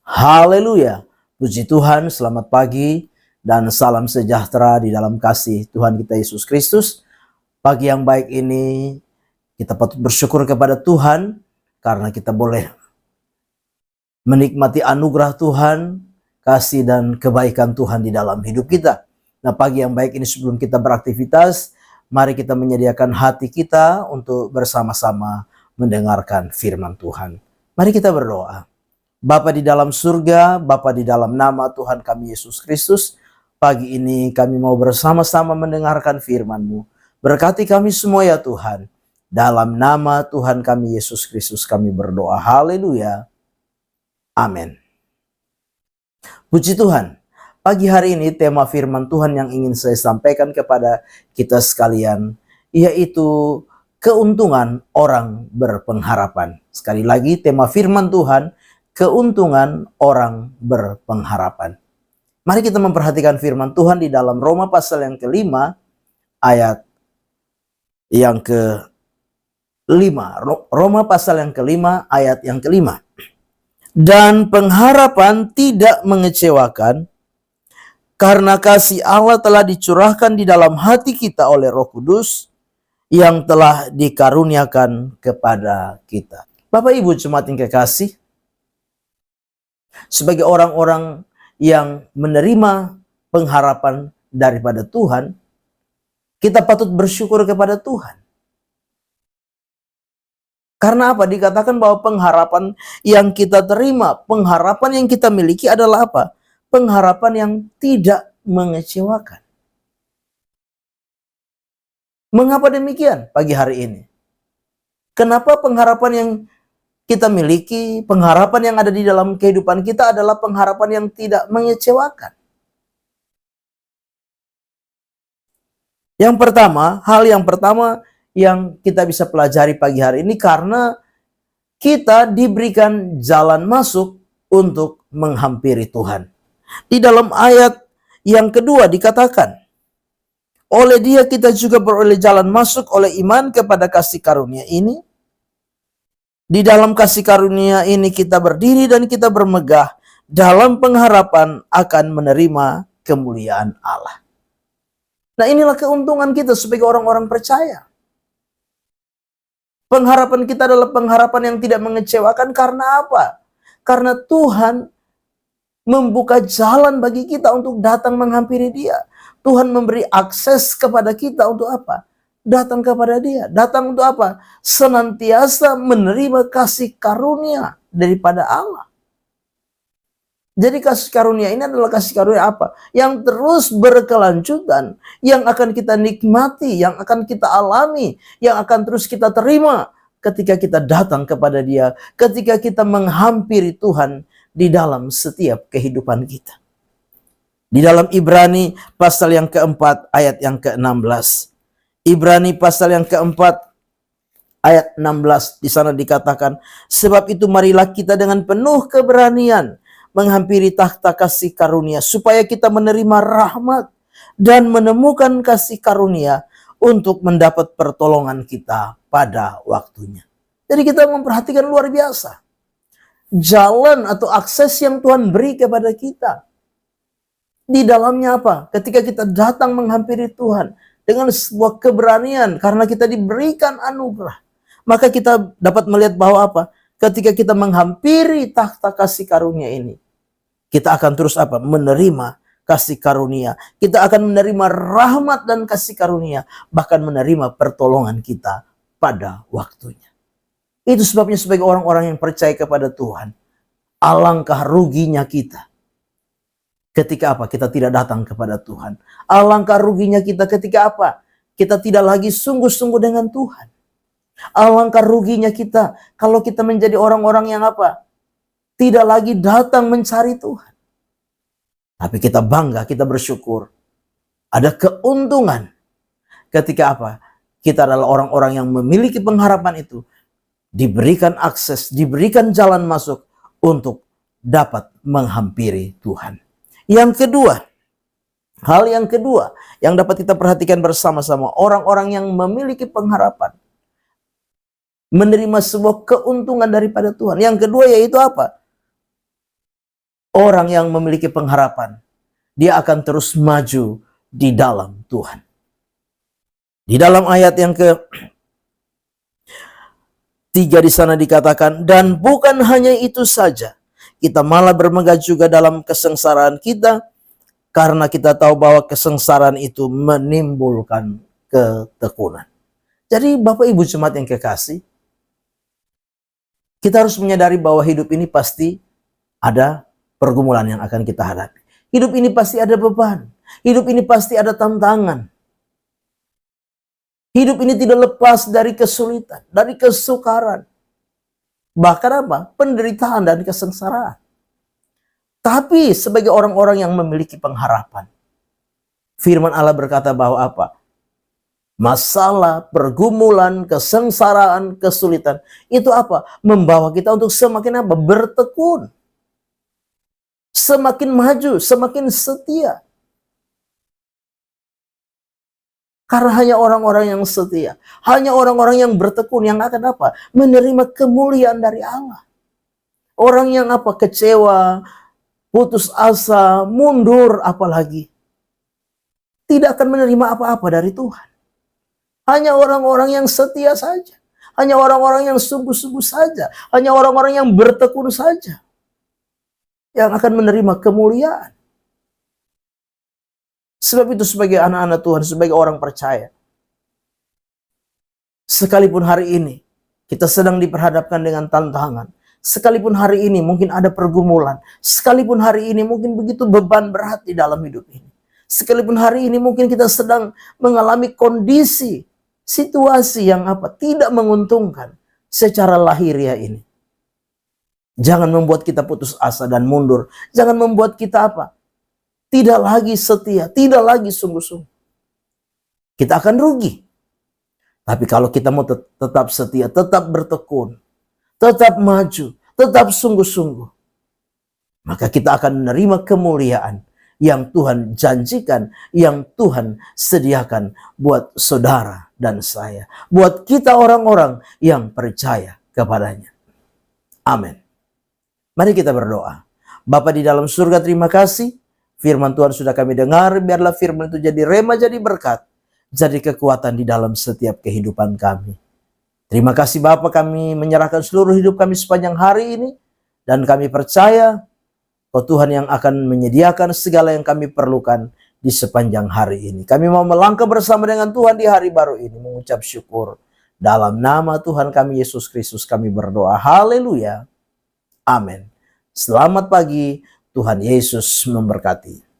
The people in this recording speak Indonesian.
Haleluya. Puji Tuhan, selamat pagi dan salam sejahtera di dalam kasih Tuhan kita Yesus Kristus. Pagi yang baik ini kita patut bersyukur kepada Tuhan karena kita boleh menikmati anugerah Tuhan, kasih dan kebaikan Tuhan di dalam hidup kita. Nah, pagi yang baik ini sebelum kita beraktivitas, mari kita menyediakan hati kita untuk bersama-sama mendengarkan firman Tuhan. Mari kita berdoa. Bapa di dalam surga, Bapa di dalam nama Tuhan kami Yesus Kristus, pagi ini kami mau bersama-sama mendengarkan firman-Mu. Berkati kami semua ya Tuhan. Dalam nama Tuhan kami Yesus Kristus kami berdoa. Haleluya. Amin. Puji Tuhan. Pagi hari ini tema firman Tuhan yang ingin saya sampaikan kepada kita sekalian, yaitu keuntungan orang berpengharapan. Sekali lagi tema firman Tuhan, keuntungan orang berpengharapan. Mari kita memperhatikan firman Tuhan di dalam Roma pasal yang kelima, ayat yang kelima. Roma pasal yang kelima, ayat yang kelima. Dan pengharapan tidak mengecewakan, karena kasih Allah telah dicurahkan di dalam hati kita oleh Roh Kudus yang telah dikaruniakan kepada kita. Bapak Ibu jemaat yang kekasih, sebagai orang-orang yang menerima pengharapan daripada Tuhan, kita patut bersyukur kepada Tuhan. Karena apa? Dikatakan bahwa pengharapan yang kita terima, pengharapan yang kita miliki adalah apa? Pengharapan yang tidak mengecewakan. Mengapa demikian pagi hari ini? Kenapa pengharapan yang kita miliki, pengharapan yang ada di dalam kehidupan kita adalah pengharapan yang tidak mengecewakan? Yang pertama, hal yang pertama yang kita bisa pelajari pagi hari ini, karena kita diberikan jalan masuk untuk menghampiri Tuhan. Di dalam ayat yang kedua dikatakan, oleh Dia kita juga beroleh jalan masuk oleh iman kepada kasih karunia ini. Di dalam kasih karunia ini kita berdiri dan kita bermegah dalam pengharapan akan menerima kemuliaan Allah. Nah, inilah keuntungan kita sebagai orang-orang percaya. Pengharapan kita adalah pengharapan yang tidak mengecewakan. Karena apa? Karena Tuhan membuka jalan bagi kita untuk datang menghampiri Dia. Tuhan memberi akses kepada kita untuk apa? Datang kepada Dia. Datang untuk apa? Senantiasa menerima kasih karunia daripada Allah. Jadi kasih karunia ini adalah kasih karunia apa? Yang terus berkelanjutan, yang akan kita nikmati, yang akan kita alami, yang akan terus kita terima ketika kita datang kepada Dia, ketika kita menghampiri Tuhan di dalam setiap kehidupan kita. Di dalam Ibrani pasal yang keempat, ayat yang ke-16. Ibrani pasal yang keempat, ayat 16, di sana dikatakan, sebab itu marilah kita dengan penuh keberanian menghampiri takhta kasih karunia, supaya kita menerima rahmat dan menemukan kasih karunia untuk mendapat pertolongan kita pada waktunya. Jadi kita memperhatikan luar biasa jalan atau akses yang Tuhan beri kepada kita. Di dalamnya apa? Ketika kita datang menghampiri Tuhan dengan sebuah keberanian, karena kita diberikan anugerah, maka kita dapat melihat bahwa apa? Ketika kita menghampiri takhta kasih karunia ini, kita akan terus apa? Menerima kasih karunia. Kita akan menerima rahmat dan kasih karunia, bahkan menerima pertolongan kita pada waktunya. Itu sebabnya sebagai orang-orang yang percaya kepada Tuhan, alangkah ruginya kita ketika apa? Kita tidak datang kepada Tuhan. Alangkah ruginya kita ketika apa? Kita tidak lagi sungguh-sungguh dengan Tuhan. Alangkah ruginya kita kalau kita menjadi orang-orang yang apa? Tidak lagi datang mencari Tuhan. Tapi kita bangga, kita bersyukur. Ada keuntungan ketika apa? Kita adalah orang-orang yang memiliki pengharapan itu. Diberikan akses, diberikan jalan masuk untuk dapat menghampiri Tuhan. Yang kedua, hal yang kedua yang dapat kita perhatikan bersama-sama, orang-orang yang memiliki pengharapan menerima sebuah keuntungan daripada Tuhan. Yang kedua yaitu apa? orang yang memiliki pengharapan, dia akan terus maju di dalam Tuhan. Di dalam ayat yang ke-3 di sana dikatakan, dan bukan hanya itu saja, kita malah bermegah juga dalam kesengsaraan kita, karena kita tahu bahwa kesengsaraan itu menimbulkan ketekunan. Jadi Bapak Ibu jemaat yang kekasih, kita harus menyadari bahwa hidup ini pasti ada pergumulan yang akan kita hadapi. Hidup ini pasti ada beban. Hidup ini pasti ada tantangan. Hidup ini tidak lepas dari kesulitan, dari kesukaran. Bahkan apa? Penderitaan dan kesengsaraan. Tapi sebagai orang-orang yang memiliki pengharapan, firman Allah berkata bahwa apa? Masalah, pergumulan, kesengsaraan, kesulitan, itu apa? Membawa kita untuk semakin apa? Bertekun. Semakin maju, semakin setia. Karena hanya orang-orang yang setia, hanya orang-orang yang bertekun yang akan apa? Menerima kemuliaan dari Allah. Orang yang apa? Kecewa, putus asa, mundur apalagi, tidak akan menerima apa-apa dari Tuhan. Hanya orang-orang yang setia saja. Hanya orang-orang yang sungguh-sungguh saja. Hanya orang-orang yang bertekun saja yang akan menerima kemuliaan. Sebab itu sebagai anak-anak Tuhan, sebagai orang percaya, sekalipun hari ini kita sedang diperhadapkan dengan tantangan, sekalipun hari ini mungkin ada pergumulan, sekalipun hari ini mungkin begitu beban berat di dalam hidup ini, sekalipun hari ini mungkin kita sedang mengalami kondisi, situasi yang apa? Tidak menguntungkan secara lahiriah ini. Jangan membuat kita putus asa dan mundur. Jangan membuat kita apa? Tidak lagi setia, tidak lagi sungguh-sungguh. Kita akan rugi. Tapi kalau kita mau tetap setia, tetap bertekun, tetap maju, tetap sungguh-sungguh, maka kita akan menerima kemuliaan yang Tuhan janjikan, yang Tuhan sediakan buat saudara dan saya. Buat kita orang-orang yang percaya kepadanya. Amin. Mari kita berdoa. Bapa di dalam surga, terima kasih. Firman Tuhan sudah kami dengar, biarlah firman itu jadi rema, jadi berkat, jadi kekuatan di dalam setiap kehidupan kami. Terima kasih Bapa, kami menyerahkan seluruh hidup kami sepanjang hari ini, dan kami percaya bahwa Tuhan yang akan menyediakan segala yang kami perlukan di sepanjang hari ini. Kami mau melangkah bersama dengan Tuhan di hari baru ini, mengucap syukur. Dalam nama Tuhan kami Yesus Kristus kami berdoa. Haleluya. Amin. Selamat pagi. Tuhan Yesus memberkati.